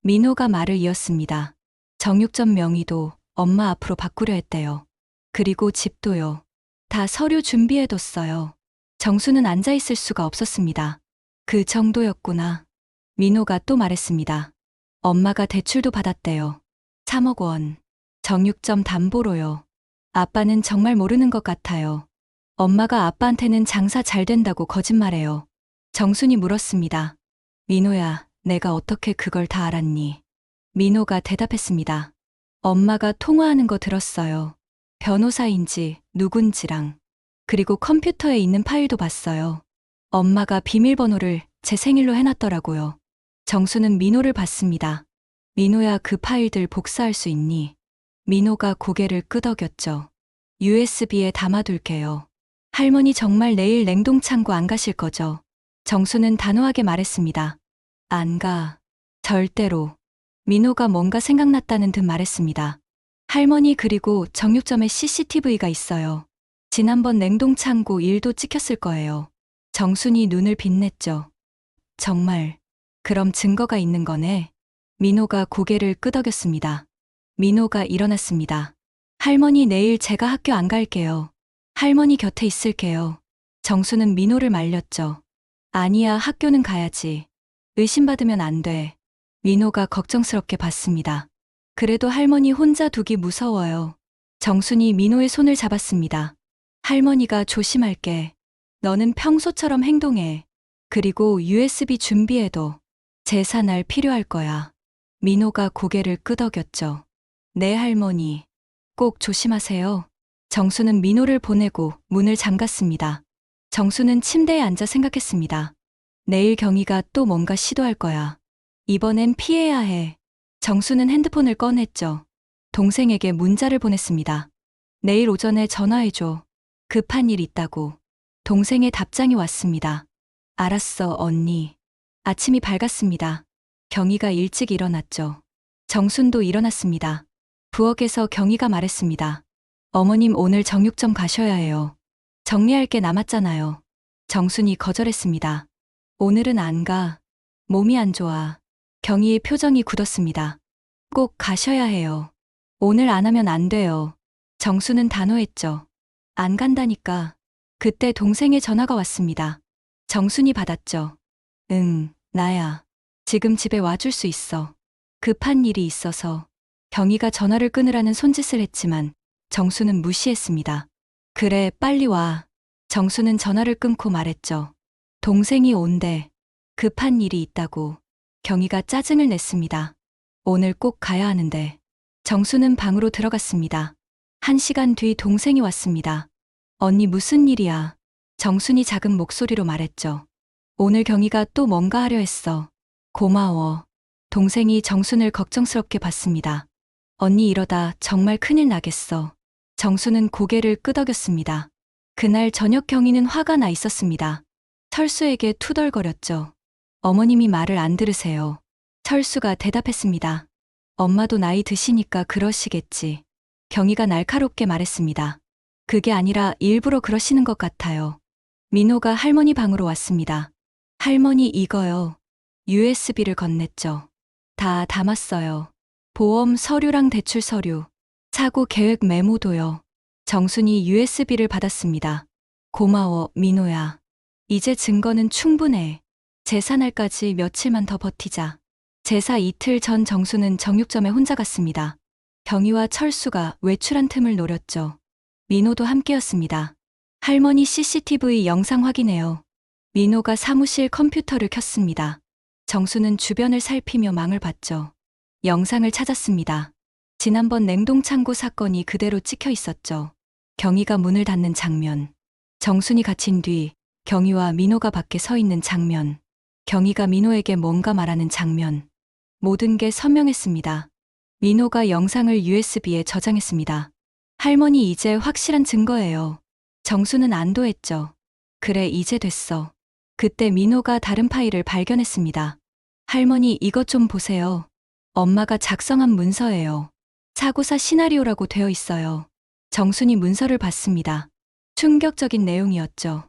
민호가 말을 이었습니다. 정육점 명의도 엄마 앞으로 바꾸려 했대요. 그리고 집도요. 다 서류 준비해뒀어요. 정수는 앉아있을 수가 없었습니다. 그 정도였구나. 민호가 또 말했습니다. 엄마가 대출도 받았대요. 3억 원. 정육점 담보로요. 아빠는 정말 모르는 것 같아요. 엄마가 아빠한테는 장사 잘 된다고 거짓말해요. 정순이 물었습니다. 민호야, 내가 어떻게 그걸 다 알았니? 민호가 대답했습니다. 엄마가 통화하는 거 들었어요. 변호사인지 누군지랑. 그리고 컴퓨터에 있는 파일도 봤어요. 엄마가 비밀번호를 제 생일로 해놨더라고요. 정수는 민호를 봤습니다. 민호야, 그 파일들 복사할 수 있니? 민호가 고개를 끄덕였죠. USB에 담아둘게요. 할머니 정말 내일 냉동창고 안 가실 거죠? 정수는 단호하게 말했습니다. 안 가. 절대로. 민호가 뭔가 생각났다는 듯 말했습니다. 할머니, 그리고 정육점에 CCTV가 있어요. 지난번 냉동창고 일도 찍혔을 거예요. 정순이 눈을 빛냈죠. 정말. 그럼 증거가 있는 거네. 민호가 고개를 끄덕였습니다. 민호가 일어났습니다. 할머니, 내일 제가 학교 안 갈게요. 할머니 곁에 있을게요. 정수는 민호를 말렸죠. 아니야, 학교는 가야지. 의심받으면 안 돼. 민호가 걱정스럽게 봤습니다. 그래도 할머니 혼자 두기 무서워요. 정순이 민호의 손을 잡았습니다. 할머니가 조심할게. 너는 평소처럼 행동해. 그리고 USB 준비해둬. 제사날 필요할 거야. 민호가 고개를 끄덕였죠. 네, 할머니. 꼭 조심하세요. 정수는 민호를 보내고 문을 잠갔습니다. 정수는 침대에 앉아 생각했습니다. 내일 경희가 또 뭔가 시도할 거야. 이번엔 피해야 해. 정수는 핸드폰을 꺼냈죠. 동생에게 문자를 보냈습니다. 내일 오전에 전화해줘. 급한 일 있다고. 동생의 답장이 왔습니다. 알았어, 언니. 아침이 밝았습니다. 경희가 일찍 일어났죠. 정순도 일어났습니다. 부엌에서 경희가 말했습니다. 어머님, 오늘 정육점 가셔야 해요. 정리할 게 남았잖아요. 정순이 거절했습니다. 오늘은 안 가. 몸이 안 좋아. 경희의 표정이 굳었습니다. 꼭 가셔야 해요. 오늘 안 하면 안 돼요. 정수는 단호했죠. 안 간다니까. 그때 동생의 전화가 왔습니다. 정순이 받았죠. 응, 나야. 지금 집에 와줄 수 있어. 급한 일이 있어서. 경희가 전화를 끊으라는 손짓을 했지만 정수는 무시했습니다. 그래, 빨리 와. 정수는 전화를 끊고 말했죠. 동생이 온대. 급한 일이 있다고. 경희가 짜증을 냈습니다. 오늘 꼭 가야 하는데. 정수는 방으로 들어갔습니다. 1시간 뒤 동생이 왔습니다. 언니, 무슨 일이야? 정순이 작은 목소리로 말했죠. 오늘 경희가 또 뭔가 하려 했어. 고마워. 동생이 정순을 걱정스럽게 봤습니다. 언니, 이러다 정말 큰일 나겠어. 정수는 고개를 끄덕였습니다. 그날 저녁 경희는 화가 나 있었습니다. 철수에게 투덜거렸죠. 어머님이 말을 안 들으세요. 철수가 대답했습니다. 엄마도 나이 드시니까 그러시겠지. 경희가 날카롭게 말했습니다. 그게 아니라 일부러 그러시는 것 같아요. 민호가 할머니 방으로 왔습니다. 할머니, 이거요. USB를 건넸죠. 다 담았어요. 보험 서류랑 대출 서류, 사고 계획 메모도요. 정순이 USB를 받았습니다. 고마워, 민호야. 이제 증거는 충분해. 제사날까지 며칠만 더 버티자. 제사 이틀 전 정수는 정육점에 혼자 갔습니다. 경희와 철수가 외출한 틈을 노렸죠. 민호도 함께였습니다. 할머니, CCTV 영상 확인해요. 민호가 사무실 컴퓨터를 켰습니다. 정수는 주변을 살피며 망을 봤죠. 영상을 찾았습니다. 지난번 냉동창고 사건이 그대로 찍혀 있었죠. 경희가 문을 닫는 장면. 정순이 갇힌 뒤 경희와 민호가 밖에 서 있는 장면. 경희가 민호에게 뭔가 말하는 장면. 모든 게 선명했습니다. 민호가 영상을 USB에 저장했습니다. 할머니, 이제 확실한 증거예요. 정수는 안도했죠. 그래, 이제 됐어. 그때 민호가 다른 파일을 발견했습니다. 할머니, 이것 좀 보세요. 엄마가 작성한 문서예요. 사고사 시나리오라고 되어 있어요. 정순이 문서를 봤습니다. 충격적인 내용이었죠.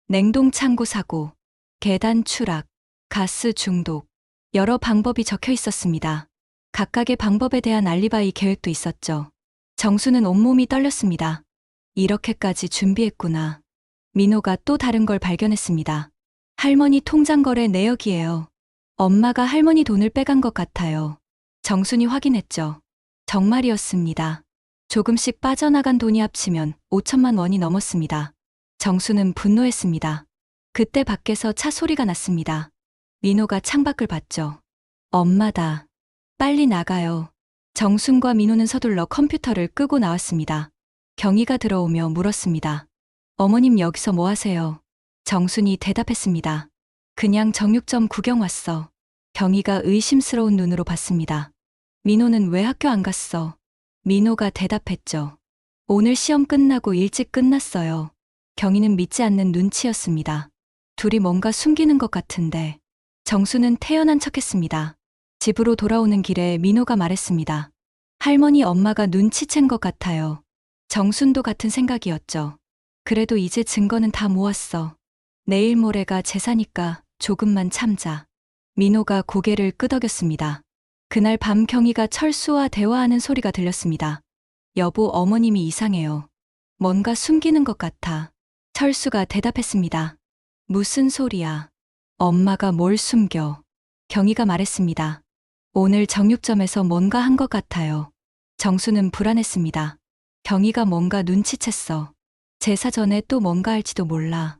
냉동 창고 사고, 계단 추락, 가스 중독, 여러 방법이 적혀 있었습니다. 각각의 방법에 대한 알리바이 계획도 있었죠. 정수는 온몸이 떨렸습니다. 이렇게까지 준비했구나. 민호가 또 다른 걸 발견했습니다. 할머니 통장 거래 내역이에요. 엄마가 할머니 돈을 빼간 것 같아요. 정순이 확인했죠. 정말이었습니다. 조금씩 빠져나간 돈이 합치면 5천만 원이 넘었습니다. 정수는 분노했습니다. 그때 밖에서 차 소리가 났습니다. 민호가 창밖을 봤죠. 엄마다. 빨리 나가요. 정순과 민호는 서둘러 컴퓨터를 끄고 나왔습니다. 경희가 들어오며 물었습니다. 어머님, 여기서 뭐 하세요? 정순이 대답했습니다. 그냥 정육점 구경 왔어. 경희가 의심스러운 눈으로 봤습니다. 민호는 왜 학교 안 갔어? 민호가 대답했죠. 오늘 시험 끝나고 일찍 끝났어요. 경희는 믿지 않는 눈치였습니다. 둘이 뭔가 숨기는 것 같은데. 정수는 태연한 척했습니다. 집으로 돌아오는 길에 민호가 말했습니다. 할머니 엄마가 눈치챈 것 같아요. 정순도 같은 생각이었죠. 그래도 이제 증거는 다 모았어. 내일 모레가 제사니까 조금만 참자. 민호가 고개를 끄덕였습니다. 그날 밤 경희가 철수와 대화하는 소리가 들렸습니다. 여보, 어머님이 이상해요. 뭔가 숨기는 것 같아. 철수가 대답했습니다. 무슨 소리야? 엄마가 뭘 숨겨? 경희가 말했습니다. 오늘 정육점에서 뭔가 한 것 같아요. 정수는 불안했습니다. 경희가 뭔가 눈치챘어. 제사 전에 또 뭔가 할지도 몰라.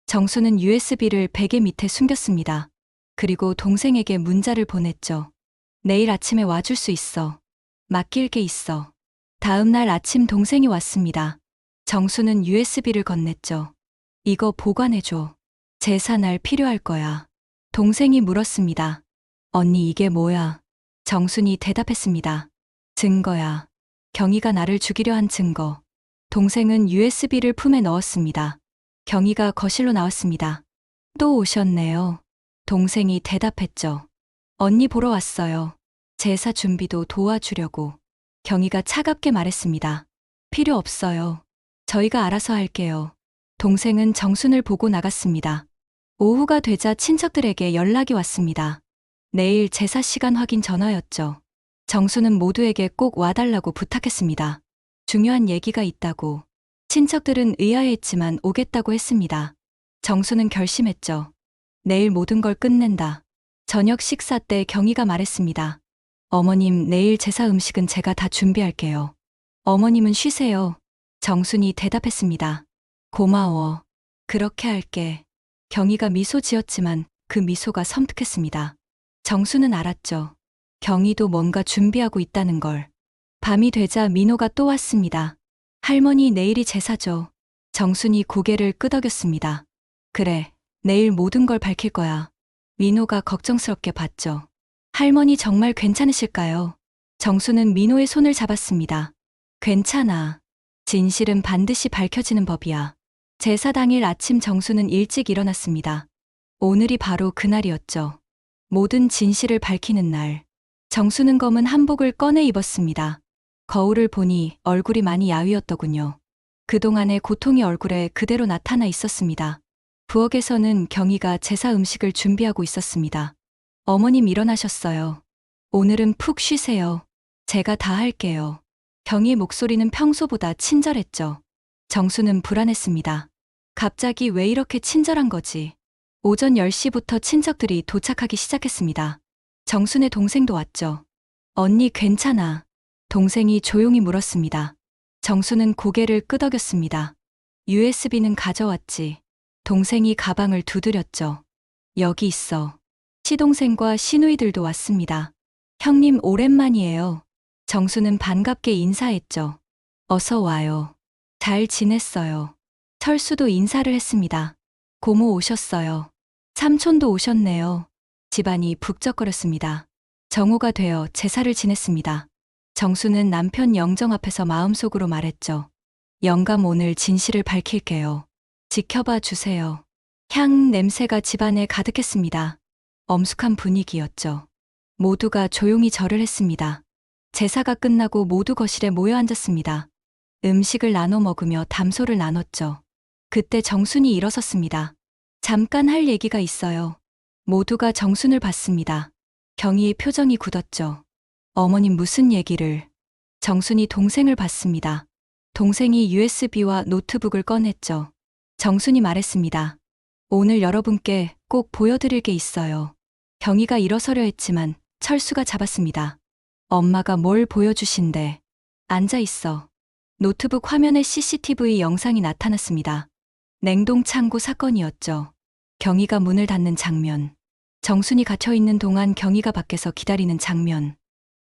정수는 USB를 베개 밑에 숨겼습니다. 그리고 동생에게 문자를 보냈죠. 내일 아침에 와줄 수 있어. 맡길 게 있어. 다음 날 아침 동생이 왔습니다. 정수는 USB를 건넸죠. 이거 보관해줘. 제사날 필요할 거야. 동생이 물었습니다. 언니 이게 뭐야? 정순이 대답했습니다. 증거야. 경희가 나를 죽이려 한 증거. 동생은 USB를 품에 넣었습니다. 경희가 거실로 나왔습니다. 또 오셨네요. 동생이 대답했죠. 언니 보러 왔어요. 제사 준비도 도와주려고. 경희가 차갑게 말했습니다. 필요 없어요. 저희가 알아서 할게요. 동생은 정순을 보고 나갔습니다. 오후가 되자 친척들에게 연락이 왔습니다. 내일 제사 시간 확인 전화였죠. 정수는 모두에게 꼭 와달라고 부탁했습니다. 중요한 얘기가 있다고. 친척들은 의아해했지만 오겠다고 했습니다. 정수는 결심했죠. 내일 모든 걸 끝낸다. 저녁 식사 때 경희가 말했습니다. 어머님, 내일 제사 음식은 제가 다 준비할게요. 어머님은 쉬세요. 정순이 대답했습니다. 고마워. 그렇게 할게. 경희가 미소 지었지만 그 미소가 섬뜩했습니다. 정수는 알았죠. 경희도 뭔가 준비하고 있다는 걸. 밤이 되자 민호가 또 왔습니다. 할머니, 내일이 제사죠. 정순이 고개를 끄덕였습니다. 그래, 내일 모든 걸 밝힐 거야. 민호가 걱정스럽게 봤죠. 할머니 정말 괜찮으실까요? 정수는 민호의 손을 잡았습니다. 괜찮아. 진실은 반드시 밝혀지는 법이야. 제사 당일 아침 정수는 일찍 일어났습니다. 오늘이 바로 그날이었죠. 모든 진실을 밝히는 날. 정수는 검은 한복을 꺼내 입었습니다. 거울을 보니 얼굴이 많이 야위었더군요. 그동안의 고통이 얼굴에 그대로 나타나 있었습니다. 부엌에서는 경희가 제사 음식을 준비하고 있었습니다. 어머님 일어나셨어요. 오늘은 푹 쉬세요. 제가 다 할게요. 경희의 목소리는 평소보다 친절했죠. 정수는 불안했습니다. 갑자기 왜 이렇게 친절한 거지? 오전 10시부터 친척들이 도착하기 시작했습니다. 정순의 동생도 왔죠. 언니 괜찮아. 동생이 조용히 물었습니다. 정수는 고개를 끄덕였습니다. USB는 가져왔지. 동생이 가방을 두드렸죠. 여기 있어. 시동생과 시누이들도 왔습니다. 형님 오랜만이에요. 정수는 반갑게 인사했죠. 어서 와요. 잘 지냈어요. 철수도 인사를 했습니다. 고모 오셨어요. 삼촌도 오셨네요. 집안이 북적거렸습니다. 정오가 되어 제사를 지냈습니다. 정수는 남편 영정 앞에서 마음속으로 말했죠. 영감 오늘 진실을 밝힐게요. 지켜봐 주세요. 향 냄새가 집안에 가득했습니다. 엄숙한 분위기였죠. 모두가 조용히 절을 했습니다. 제사가 끝나고 모두 거실에 모여 앉았습니다. 음식을 나눠 먹으며 담소를 나눴죠. 그때 정순이 일어섰습니다. 잠깐 할 얘기가 있어요. 모두가 정순을 봤습니다. 경희의 표정이 굳었죠. 어머님 무슨 얘기를? 정순이 동생을 봤습니다. 동생이 USB와 노트북을 꺼냈죠. 정순이 말했습니다. 오늘 여러분께 꼭 보여드릴 게 있어요. 경희가 일어서려 했지만 철수가 잡았습니다. 엄마가 뭘 보여주신대. 앉아 있어. 노트북 화면에 CCTV 영상이 나타났습니다. 냉동창고 사건이었죠. 경희가 문을 닫는 장면. 정순이 갇혀있는 동안 경희가 밖에서 기다리는 장면.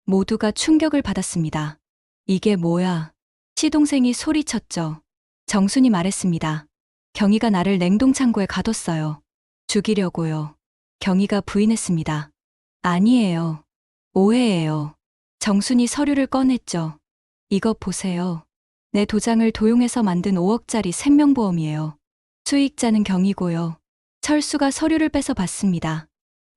모두가 충격을 받았습니다. 이게 뭐야? 시동생이 소리쳤죠. 정순이 말했습니다. 경희가 나를 냉동창고에 가뒀어요. 죽이려고요. 경희가 부인했습니다. 아니에요. 오해예요. 정순이 서류를 꺼냈죠. 이것 보세요. 내 도장을 도용해서 만든 5억짜리 생명보험이에요. 수익자는 경희고요. 철수가 서류를 빼서 봤습니다.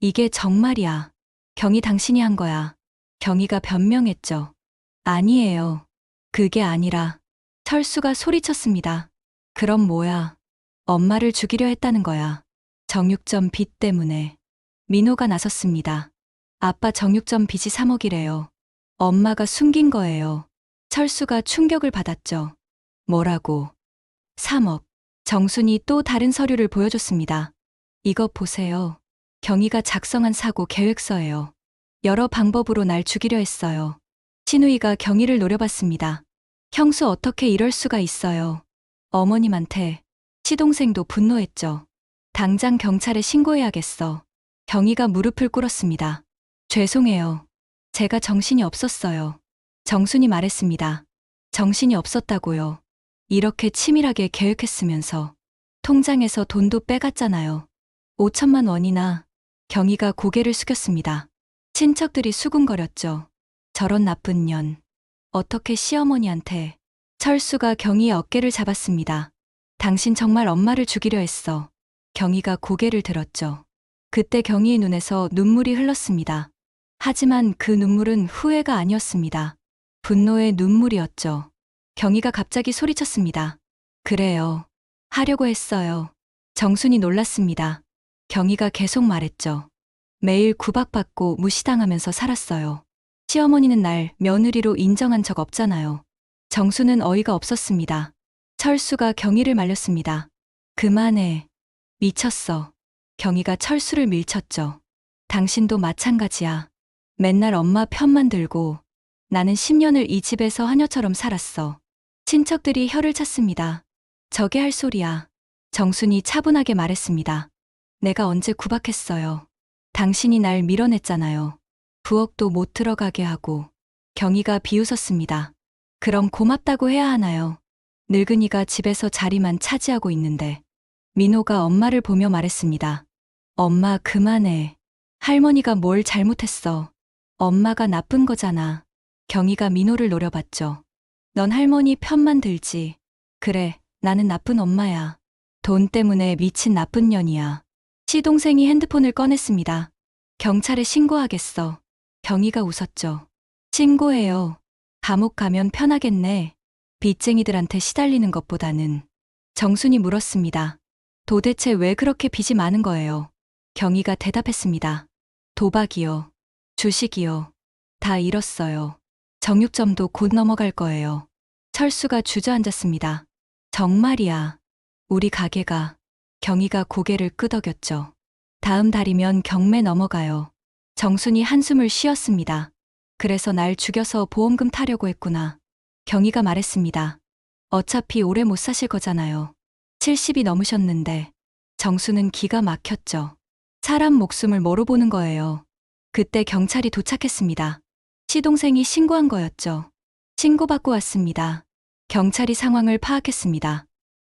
이게 정말이야. 경희 당신이 한 거야. 경희가 변명했죠. 아니에요. 그게 아니라 철수가 소리쳤습니다. 그럼 뭐야? 엄마를 죽이려 했다는 거야. 정육점 빚 때문에. 민호가 나섰습니다. 아빠 정육점 빚이 3억이래요. 엄마가 숨긴 거예요. 철수가 충격을 받았죠. 뭐라고? 3억. 정순이 또 다른 서류를 보여줬습니다. 이거 보세요. 경희가 작성한 사고 계획서예요. 여러 방법으로 날 죽이려 했어요. 신우이가 경희를 노려봤습니다. 형수 어떻게 이럴 수가 있어요. 어머님한테. 시동생도 분노했죠. 당장 경찰에 신고해야겠어. 경희가 무릎을 꿇었습니다. 죄송해요. 제가 정신이 없었어요. 정순이 말했습니다. 정신이 없었다고요. 이렇게 치밀하게 계획했으면서 통장에서 돈도 빼갔잖아요. 5천만 원이나. 경희가 고개를 숙였습니다. 친척들이 수군거렸죠. 저런 나쁜 년. 어떻게 시어머니한테. 철수가 경희의 어깨를 잡았습니다. 당신 정말 엄마를 죽이려 했어. 경희가 고개를 들었죠. 그때 경희의 눈에서 눈물이 흘렀습니다. 하지만 그 눈물은 후회가 아니었습니다. 분노의 눈물이었죠. 경희가 갑자기 소리쳤습니다. 그래요. 하려고 했어요. 정순이 놀랐습니다. 경희가 계속 말했죠. 매일 구박받고 무시당하면서 살았어요. 시어머니는 날 며느리로 인정한 적 없잖아요. 정수는 어이가 없었습니다. 철수가 경희를 말렸습니다. 그만해. 미쳤어. 경희가 철수를 밀쳤죠. 당신도 마찬가지야. 맨날 엄마 편만 들고. 나는 10년을 이 집에서 하녀처럼 살았어. 친척들이 혀를 찼습니다. 저게 할 소리야. 정순이 차분하게 말했습니다. 내가 언제 구박했어요. 당신이 날 밀어냈잖아요. 부엌도 못 들어가게 하고. 경희가 비웃었습니다. 그럼 고맙다고 해야 하나요? 늙은이가 집에서 자리만 차지하고 있는데. 민호가 엄마를 보며 말했습니다. 엄마 그만해. 할머니가 뭘 잘못했어. 엄마가 나쁜 거잖아. 경희가 민호를 노려봤죠. 넌 할머니 편만 들지. 그래, 나는 나쁜 엄마야. 돈 때문에 미친 나쁜 년이야. 시동생이 핸드폰을 꺼냈습니다. 경찰에 신고하겠어. 경희가 웃었죠. 신고해요. 감옥 가면 편하겠네. 빚쟁이들한테 시달리는 것보다는. 정순이 물었습니다. 도대체 왜 그렇게 빚이 많은 거예요? 경희가 대답했습니다. 도박이요. 주식이요. 다 잃었어요. 정육점도 곧 넘어갈 거예요. 철수가 주저앉았습니다. 정말이야. 우리 가게가. 경희가 고개를 끄덕였죠. 다음 달이면 경매 넘어가요. 정순이 한숨을 쉬었습니다. 그래서 날 죽여서 보험금 타려고 했구나. 경희가 말했습니다. 어차피 오래 못 사실 거잖아요. 70이 넘으셨는데. 정수는 기가 막혔죠. 사람 목숨을 뭐로 보는 거예요. 그때 경찰이 도착했습니다. 시동생이 신고한 거였죠. 신고받고 왔습니다. 경찰이 상황을 파악했습니다.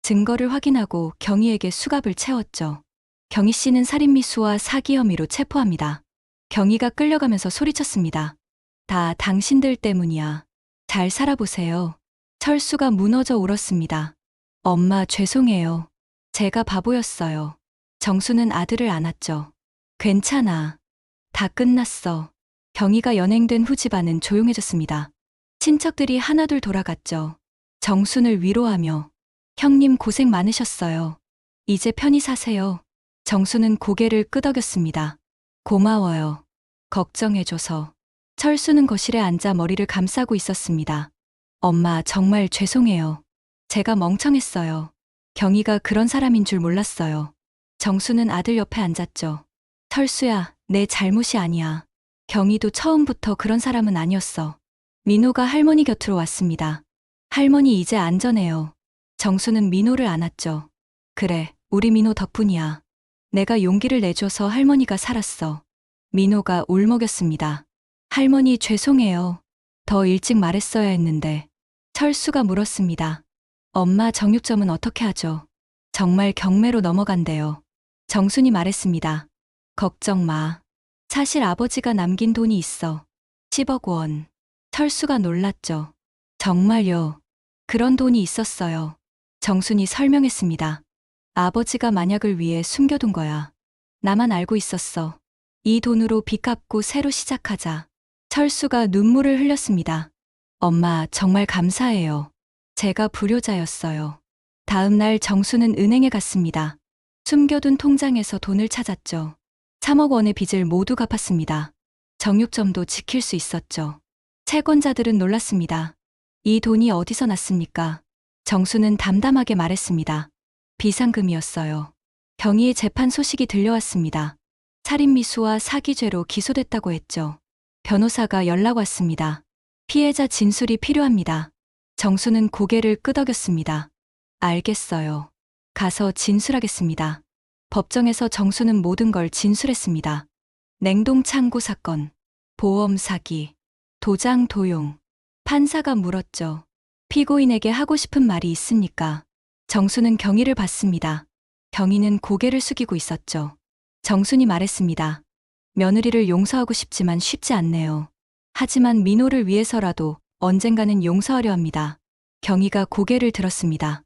증거를 확인하고 경희에게 수갑을 채웠죠. 경희 씨는 살인미수와 사기 혐의로 체포합니다. 경희가 끌려가면서 소리쳤습니다. 다 당신들 때문이야. 잘 살아보세요. 철수가 무너져 울었습니다. 엄마 죄송해요. 제가 바보였어요. 정수는 아들을 안았죠. 괜찮아. 다 끝났어. 경희가 연행된 후 집안은 조용해졌습니다. 친척들이 하나둘 돌아갔죠. 정순을 위로하며 형님 고생 많으셨어요. 이제 편히 사세요. 정수는 고개를 끄덕였습니다. 고마워요. 걱정해줘서. 철수는 거실에 앉아 머리를 감싸고 있었습니다. 엄마 정말 죄송해요. 제가 멍청했어요. 경희가 그런 사람인 줄 몰랐어요. 정수는 아들 옆에 앉았죠. 철수야, 내 잘못이 아니야. 경희도 처음부터 그런 사람은 아니었어. 민호가 할머니 곁으로 왔습니다. 할머니 이제 안전해요. 정수는 민호를 안았죠. 그래, 우리 민호 덕분이야. 내가 용기를 내줘서 할머니가 살았어. 민호가 울먹였습니다. 할머니 죄송해요. 더 일찍 말했어야 했는데. 철수가 물었습니다. 엄마 정육점은 어떻게 하죠? 정말 경매로 넘어간대요. 정순이 말했습니다. 걱정 마. 사실 아버지가 남긴 돈이 있어. 10억 원. 철수가 놀랐죠. 정말요. 그런 돈이 있었어요. 정순이 설명했습니다. 아버지가 만약을 위해 숨겨둔 거야. 나만 알고 있었어. 이 돈으로 빚 갚고 새로 시작하자. 철수가 눈물을 흘렸습니다. 엄마, 정말 감사해요. 제가 불효자였어요. 다음 날 정수는 은행에 갔습니다. 숨겨둔 통장에서 돈을 찾았죠. 3억 원의 빚을 모두 갚았습니다. 정육점도 지킬 수 있었죠. 채권자들은 놀랐습니다. 이 돈이 어디서 났습니까? 정수는 담담하게 말했습니다. 비상금이었어요. 경위의 재판 소식이 들려왔습니다. 살인미수와 사기죄로 기소됐다고 했죠. 변호사가 연락 왔습니다. 피해자 진술이 필요합니다. 정수는 고개를 끄덕였습니다. 알겠어요. 가서 진술하겠습니다. 법정에서 정수는 모든 걸 진술했습니다. 냉동 창고 사건, 보험 사기, 도장 도용. 판사가 물었죠. 피고인에게 하고 싶은 말이 있습니까? 정수는 경위를 받습니다. 경위는 고개를 숙이고 있었죠. 정순이 말했습니다. 며느리를 용서하고 싶지만 쉽지 않네요. 하지만 민호를 위해서라도 언젠가는 용서하려 합니다. 경위가 고개를 들었습니다.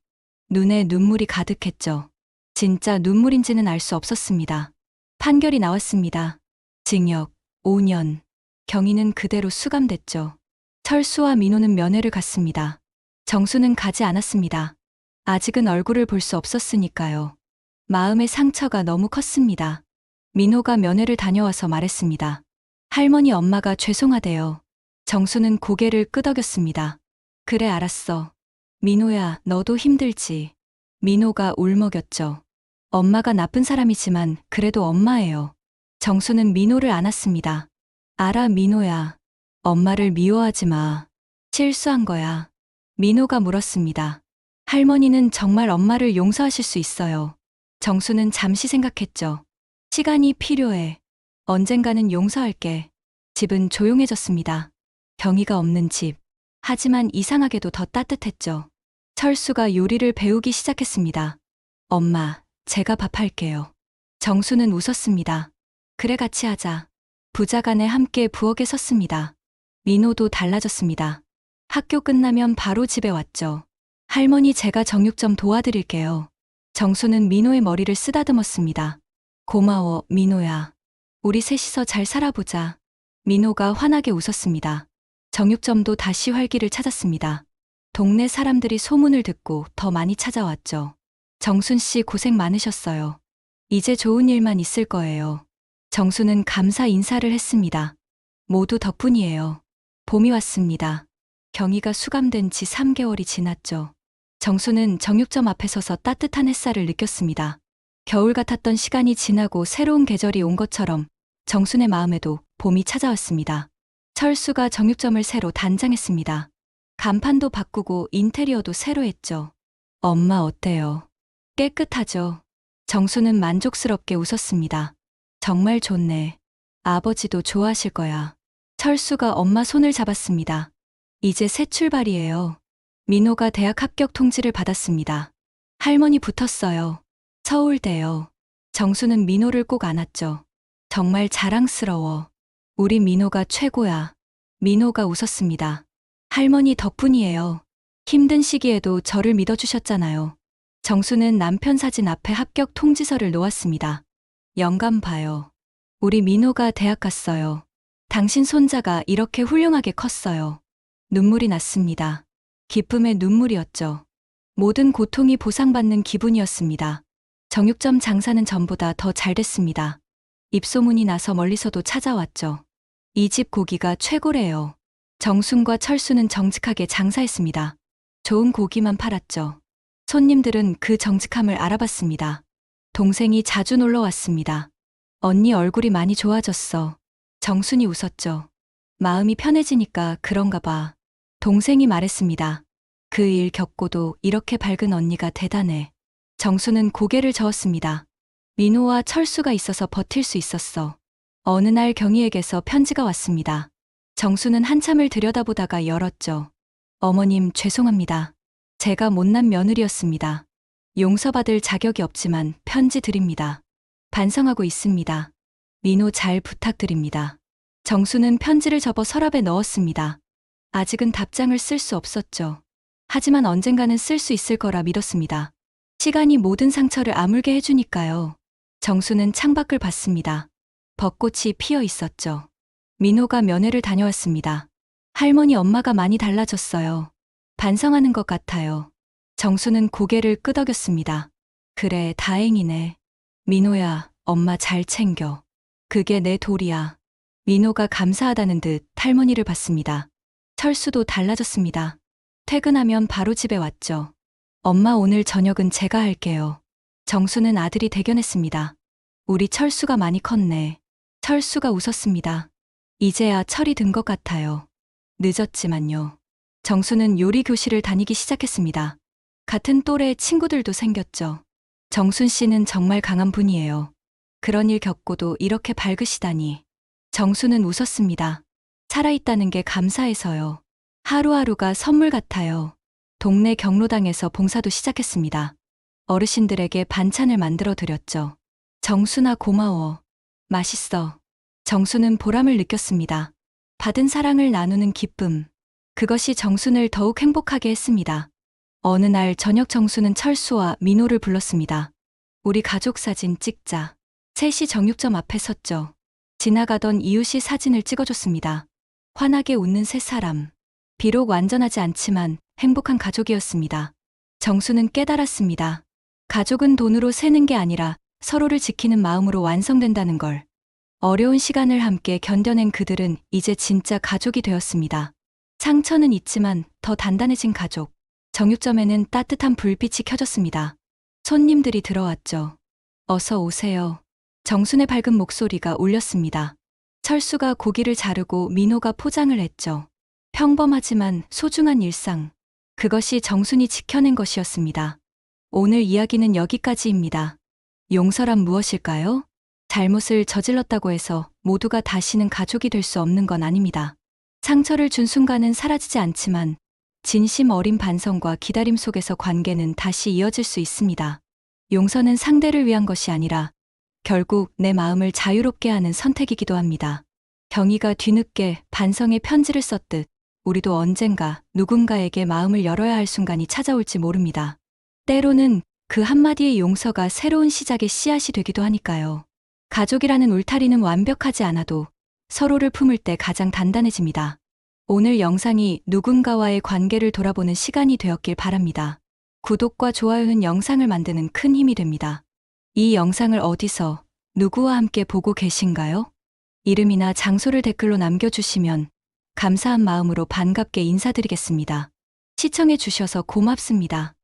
눈에 눈물이 가득했죠. 진짜 눈물인지는 알 수 없었습니다. 판결이 나왔습니다. 징역 5년. 경위는 그대로 수감됐죠. 철수와 민호는 면회를 갔습니다. 정수는 가지 않았습니다. 아직은 얼굴을 볼 수 없었으니까요. 마음의 상처가 너무 컸습니다. 민호가 면회를 다녀와서 말했습니다. 할머니, 엄마가 죄송하대요. 정수는 고개를 끄덕였습니다. 그래, 알았어. 민호야, 너도 힘들지. 민호가 울먹였죠. 엄마가 나쁜 사람이지만 그래도 엄마예요. 정수는 민호를 안았습니다. 알아, 민호야. 엄마를 미워하지 마. 실수한 거야. 민호가 물었습니다. 할머니는 정말 엄마를 용서하실 수 있어요. 정수는 잠시 생각했죠. 시간이 필요해. 언젠가는 용서할게. 집은 조용해졌습니다. 경위가 없는 집. 하지만 이상하게도 더 따뜻했죠. 철수가 요리를 배우기 시작했습니다. 엄마, 제가 밥 할게요. 정수는 웃었습니다. 그래, 같이 하자. 부자간에 함께 부엌에 섰습니다. 민호도 달라졌습니다. 학교 끝나면 바로 집에 왔죠. 할머니, 제가 정육점 도와드릴게요. 정수는 민호의 머리를 쓰다듬었습니다. 고마워, 민호야. 우리 셋이서 잘 살아보자. 민호가 환하게 웃었습니다. 정육점도 다시 활기를 찾았습니다. 동네 사람들이 소문을 듣고 더 많이 찾아왔죠. 정순 씨, 고생 많으셨어요. 이제 좋은 일만 있을 거예요. 정수는 감사 인사를 했습니다. 모두 덕분이에요. 봄이 왔습니다. 경위가 수감된 지 3개월이 지났죠. 정수는 정육점 앞에 서서 따뜻한 햇살을 느꼈습니다. 겨울 같았던 시간이 지나고 새로운 계절이 온 것처럼 정순의 마음에도 봄이 찾아왔습니다. 철수가 정육점을 새로 단장했습니다. 간판도 바꾸고 인테리어도 새로 했죠. 엄마, 어때요? 깨끗하죠? 정수는 만족스럽게 웃었습니다. 정말 좋네. 아버지도 좋아하실 거야. 철수가 엄마 손을 잡았습니다. 이제 새 출발이에요. 민호가 대학 합격 통지를 받았습니다. 할머니, 붙었어요. 서울대요. 정수는 민호를 꼭 안았죠. 정말 자랑스러워. 우리 민호가 최고야. 민호가 웃었습니다. 할머니 덕분이에요. 힘든 시기에도 저를 믿어주셨잖아요. 정수는 남편 사진 앞에 합격 통지서를 놓았습니다. 영감 봐요. 우리 민호가 대학 갔어요. 당신 손자가 이렇게 훌륭하게 컸어요. 눈물이 났습니다. 기쁨의 눈물이었죠. 모든 고통이 보상받는 기분이었습니다. 정육점 장사는 전보다 더 잘 됐습니다. 입소문이 나서 멀리서도 찾아왔죠. 이 집 고기가 최고래요. 정순과 철수는 정직하게 장사했습니다. 좋은 고기만 팔았죠. 손님들은 그 정직함을 알아봤습니다. 동생이 자주 놀러 왔습니다. 언니 얼굴이 많이 좋아졌어. 정순이 웃었죠. 마음이 편해지니까 그런가 봐. 동생이 말했습니다. 그 일 겪고도 이렇게 밝은 언니가 대단해. 정수는 고개를 저었습니다. 민호와 철수가 있어서 버틸 수 있었어. 어느 날 경희에게서 편지가 왔습니다. 정수는 한참을 들여다보다가 열었죠. 어머님, 죄송합니다. 제가 못난 며느리였습니다. 용서받을 자격이 없지만 편지 드립니다. 반성하고 있습니다. 민호 잘 부탁드립니다. 정수는 편지를 접어 서랍에 넣었습니다. 아직은 답장을 쓸 수 없었죠. 하지만 언젠가는 쓸 수 있을 거라 믿었습니다. 시간이 모든 상처를 아물게 해주니까요. 정수는 창밖을 봤습니다. 벚꽃이 피어 있었죠. 민호가 면회를 다녀왔습니다. 할머니 엄마가 많이 달라졌어요. 반성하는 것 같아요. 정수는 고개를 끄덕였습니다. 그래, 다행이네. 민호야, 엄마 잘 챙겨. 그게 내 도리야. 민호가 감사하다는 듯 할머니를 봤습니다. 철수도 달라졌습니다. 퇴근하면 바로 집에 왔죠. 엄마 오늘 저녁은 제가 할게요. 정수는 아들이 대견했습니다. 우리 철수가 많이 컸네. 철수가 웃었습니다. 이제야 철이 든 것 같아요. 늦었지만요. 정수는 요리 교실을 다니기 시작했습니다. 같은 또래 친구들도 생겼죠. 정순 씨는 정말 강한 분이에요. 그런 일 겪고도 이렇게 밝으시다니. 정수는 웃었습니다. 살아있다는 게 감사해서요. 하루하루가 선물 같아요. 동네 경로당에서 봉사도 시작했습니다. 어르신들에게 반찬을 만들어 드렸죠. 정순아 고마워. 맛있어. 정수는 보람을 느꼈습니다. 받은 사랑을 나누는 기쁨. 그것이 정순을 더욱 행복하게 했습니다. 어느 날 저녁 정수는 철수와 민호를 불렀습니다. 우리 가족 사진 찍자. 셋이 정육점 앞에 섰죠. 지나가던 이웃이 사진을 찍어줬습니다. 환하게 웃는 세 사람. 비록 완전하지 않지만 행복한 가족이었습니다. 정수는 깨달았습니다. 가족은 돈으로 세는 게 아니라 서로를 지키는 마음으로 완성된다는 걸. 어려운 시간을 함께 견뎌낸 그들은 이제 진짜 가족이 되었습니다. 상처는 있지만 더 단단해진 가족. 정육점에는 따뜻한 불빛이 켜졌습니다. 손님들이 들어왔죠. 어서 오세요. 정순의 밝은 목소리가 울렸습니다. 철수가 고기를 자르고 민호가 포장을 했죠. 평범하지만 소중한 일상. 그것이 정순이 지켜낸 것이었습니다. 오늘 이야기는 여기까지입니다. 용서란 무엇일까요? 잘못을 저질렀다고 해서 모두가 다시는 가족이 될 수 없는 건 아닙니다. 상처를 준 순간은 사라지지 않지만 진심 어린 반성과 기다림 속에서 관계는 다시 이어질 수 있습니다. 용서는 상대를 위한 것이 아니라 결국 내 마음을 자유롭게 하는 선택이기도 합니다. 경희가 뒤늦게 반성의 편지를 썼듯 우리도 언젠가 누군가에게 마음을 열어야 할 순간이 찾아올지 모릅니다. 때로는 그 한마디의 용서가 새로운 시작의 씨앗이 되기도 하니까요. 가족이라는 울타리는 완벽하지 않아도 서로를 품을 때 가장 단단해집니다. 오늘 영상이 누군가와의 관계를 돌아보는 시간이 되었길 바랍니다. 구독과 좋아요는 영상을 만드는 큰 힘이 됩니다. 이 영상을 어디서 누구와 함께 보고 계신가요? 이름이나 장소를 댓글로 남겨주시면 감사한 마음으로 반갑게 인사드리겠습니다. 시청해 주셔서 고맙습니다.